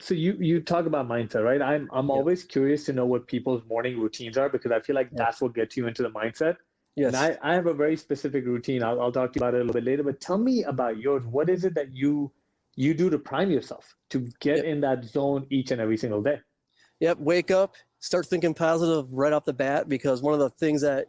So you talk about mindset, right? I'm Yeah. always curious to know what people's morning routines are because I feel like Yeah. that's what gets you into the mindset. And Yes. I have a very specific routine. I'll talk to you about it a little bit later, but tell me about yours. What is it that you do to prime yourself to get Yep. in that zone each and every single day? Yep. Wake up, start thinking positive right off the bat, because one of the things that,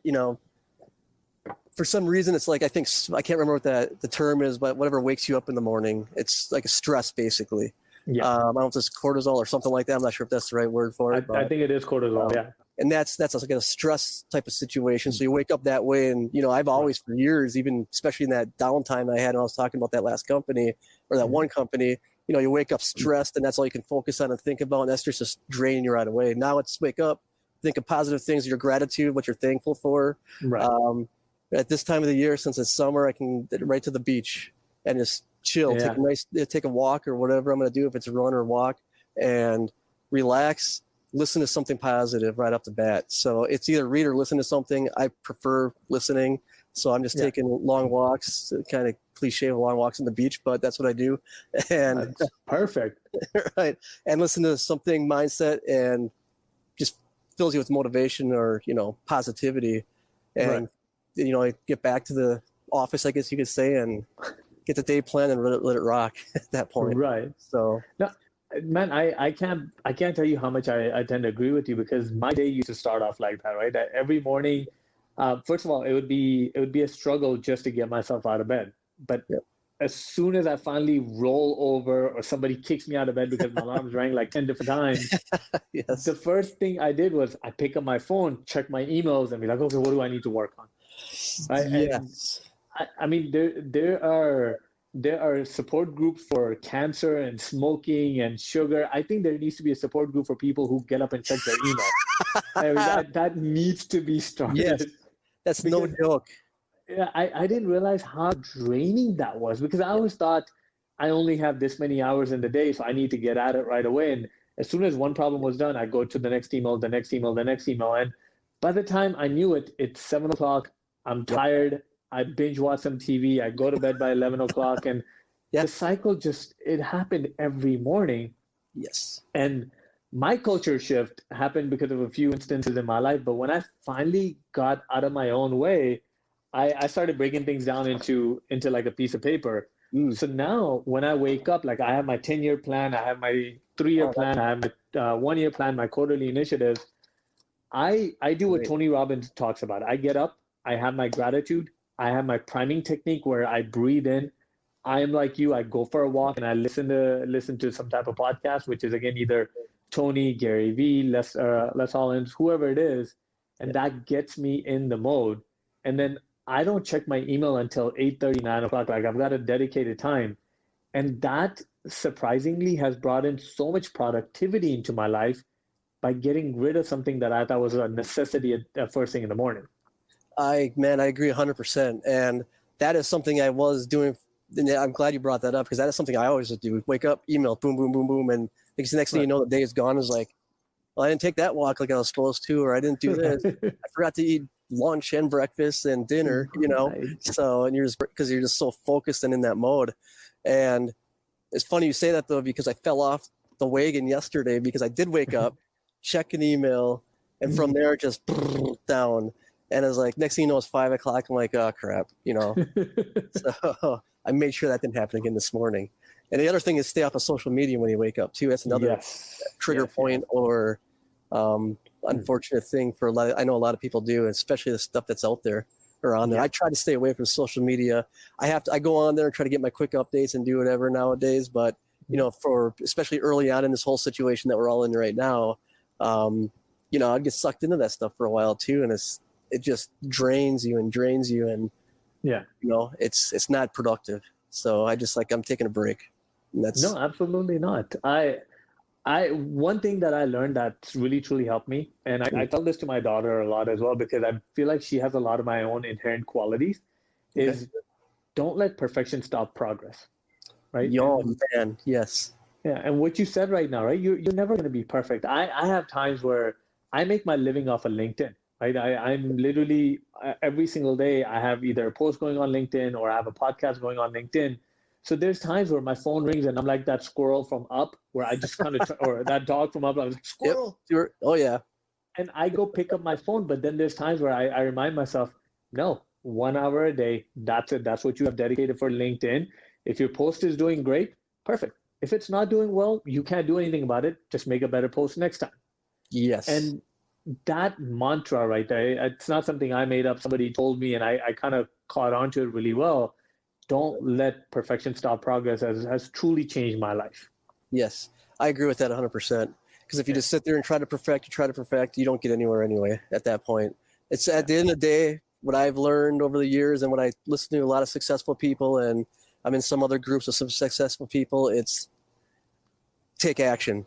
for some reason, it's like, I think, I can't remember what the term is, but whatever wakes you up in the morning, it's like a stress, basically. Yeah, I don't know if it's cortisol or something like that. I'm not sure if that's the right word for it, I but think it is cortisol. um, Yeah, and that's like a stress type of situation. So you wake up that way, and I've right. always, for years, even especially in that downtime I had when I was talking about that last company or that Mhm. one company, you wake up stressed, and that's all you can focus on and think about, and that's just draining you right away. Now it's wake up, think of positive things, your gratitude, what you're thankful for. Right. Um, at this time of the year, since it's summer, I can get right to the beach and just chill, Yeah. take a walk or whatever I'm going to do, if it's a run or a walk, and relax, listen to something positive right off the bat. So it's either read or listen to something. I prefer listening. So I'm just Yeah. taking long walks, kind of cliche long walks on the beach, but that's what I do. And That's perfect. right. And listen to something mindset, and just fills you with motivation or, positivity. Right. And, I get back to the office, I guess you could say, and get the day plan and let it rock at that point. Right. So, No, man, I can't tell you how much I tend to agree with you because my day used to start off like that, right? Every morning, first of all, it would be a struggle just to get myself out of bed. But yeah. as soon as I finally roll over or somebody kicks me out of bed because my alarm's rang like 10 different times, Yes. the first thing I did was I pick up my phone, check my emails, and be like, okay, what do I need to work on? Right? And Yes. I mean, there are support groups for cancer and smoking and sugar. I think there needs to be a support group for people who get up and check their email. I mean, that needs to be Yes. started That's no because joke. yeah, I didn't realize how draining that was because I Yeah. always thought I only have this many hours in the day, so I need to get at it right away. And as soon as one problem was done, I go to the next email, the next email, the next email. And by the time I knew it, it's 7 o'clock. I'm Yep. tired. I binge watch some TV. I go to bed by 11 o'clock. And Yeah. the cycle it happened every morning. Yes. And my culture shift happened because of a few instances in my life. But when I finally got out of my own way, I started breaking things down into like a piece of paper. Mm. So now when I wake up, like I have my 10-year plan, I have my 3-year Oh, plan, I have my 1-year plan, my quarterly initiatives. I do what great. Tony Robbins talks about. I get up, I have my gratitude, I have my priming technique where I breathe in. I am like you, I go for a walk and I listen to some type of podcast, which is again either Tony, Gary V, Les Hollins, whoever it is, and Yeah. that gets me in the mode. And then I don't check my email until 8:30, 9 o'clock. Like I've got a dedicated time. And that surprisingly has brought in so much productivity into my life by getting rid of something that I thought was a necessity at first thing in the morning. Man, I agree 100%. And that is something I was doing. And I'm glad you brought that up, because that is something I always would do. Wake up, email, boom, boom, boom, boom. And the next thing you Right. know, the day is gone. Is like, well, I didn't take that walk like I was supposed to, or I didn't do this. I forgot to eat lunch and breakfast and dinner, Right. So, and because you're just so focused and in that mode. And it's funny you say that, though, because I fell off the wagon yesterday, because I did wake up, check an email, and from there just down. And it was like, next thing you know, it's 5 o'clock. I'm like, oh crap, So I made sure that didn't happen again this morning. And the other thing is, stay off of social media when you wake up too. That's another Yes. trigger Yes. point, or unfortunate thing for a lot. I know a lot of people do, especially the stuff that's out there or on there. Yeah. I try to stay away from social media. I go on there and try to get my quick updates and do whatever nowadays. But for especially early on in this whole situation that we're all in right now, I'd get sucked into that stuff for a while too, and it just drains you, and Yeah. it's not productive. So I'm taking a break. And that's No, absolutely not. One thing that I learned that's really truly helped me, and I tell this to my daughter a lot as well because I feel like she has a lot of my own inherent qualities, okay. is don't let perfection stop progress, right? Yo, And man, yes. yeah, and what you said right now, right? You're never going to be perfect. I have times where I make my living off of LinkedIn, right? I'm literally every single day I have either a post going on LinkedIn or I have a podcast going on LinkedIn. So there's times where my phone rings and I'm like that squirrel from Up, where I just kind of, or that dog from Up, I was like, squirrel. Yep. Oh yeah. And I go pick up my phone, but then there's times where I remind myself, no, 1 hour a day, that's it. That's what you have dedicated for LinkedIn. If your post is doing great, perfect. If it's not doing well, you can't do anything about it. Just make a better post next time. Yes. And that mantra right there, it's not something I made up. Somebody told me, and I kind of caught on to it really well. Don't let perfection stop progress has truly changed my life. Yes, I agree with that 100%. Because if you just sit there and try to perfect, you don't get anywhere anyway at that point. It's at the end of the day, what I've learned over the years and when I listen to a lot of successful people and I'm in some other groups of some successful people, it's take action.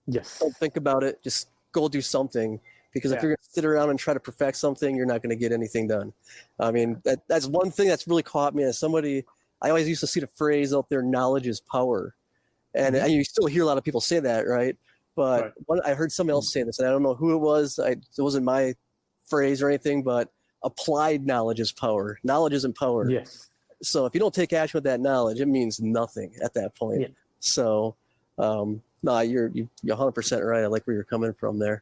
Yes. Don't think about it. Just go do something. Because if you're going to sit around and try to perfect something, you're not going to get anything done. I mean, that's one thing that's really caught me as somebody. I always used to see the phrase out there, knowledge is power. And you still hear a lot of people say that, right? But I heard somebody else say this, and I don't know who it was. It wasn't my phrase or anything, but applied knowledge is power. Knowledge isn't power. Yes. So if you don't take action with that knowledge, it means nothing at that point. Yeah. So, no, you're 100% right. I like where you're coming from there.